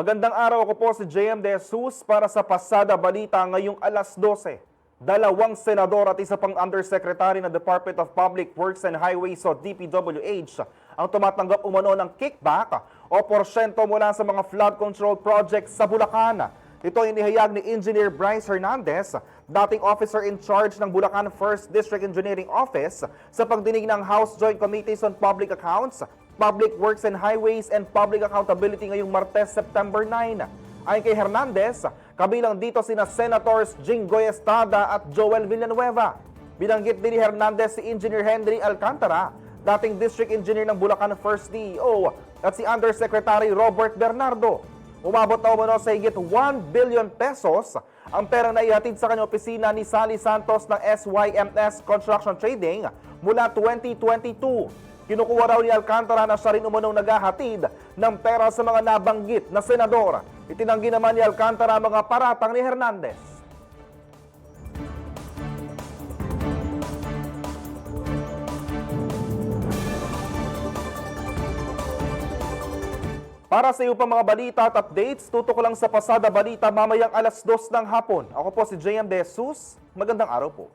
Magandang araw, ako po si JM De Jesus para sa Pasada Balita ngayong alas 12. Dalawang senador at isa pang undersecretary ng Department of Public Works and Highways o DPWH ang tumatanggap umano ng kickback o porsyento mula sa mga flood control projects sa Bulacan. Ito ay inihayag ni Engineer Bryce Hernandez, dating officer in charge ng Bulacan 1st District Engineering Office sa pagdinig ng House Joint Committees on Public Accounts, Public Works and Highways and Public Accountability ngayong Martes, September 9. Ayon kay Hernandez, kabilang dito sina Senators Jinggoy Estrada at Joel Villanueva. Binanggit din ni Hernandez si Engineer Henry Alcantara, dating District Engineer ng Bulacan 1st DEO, at si Undersecretary Robert Bernardo. Umabot na umano sa higit 1 billion pesos ang perang naihatid sa kanyang opisina ni Sally Santos ng SYMS Construction Trading mula 2022. Kinukuha raw ni Alcantara na siya rin umunong naghahatid ng pera sa mga nabanggit na senador. Itinanggi naman ni Alcantara ang mga paratang ni Hernandez. Para sa iyo pa mga balita at updates, tutok lang sa Pasada Balita mamayang alas 2 ng hapon. Ako po si JM De Jesus. Magandang araw po.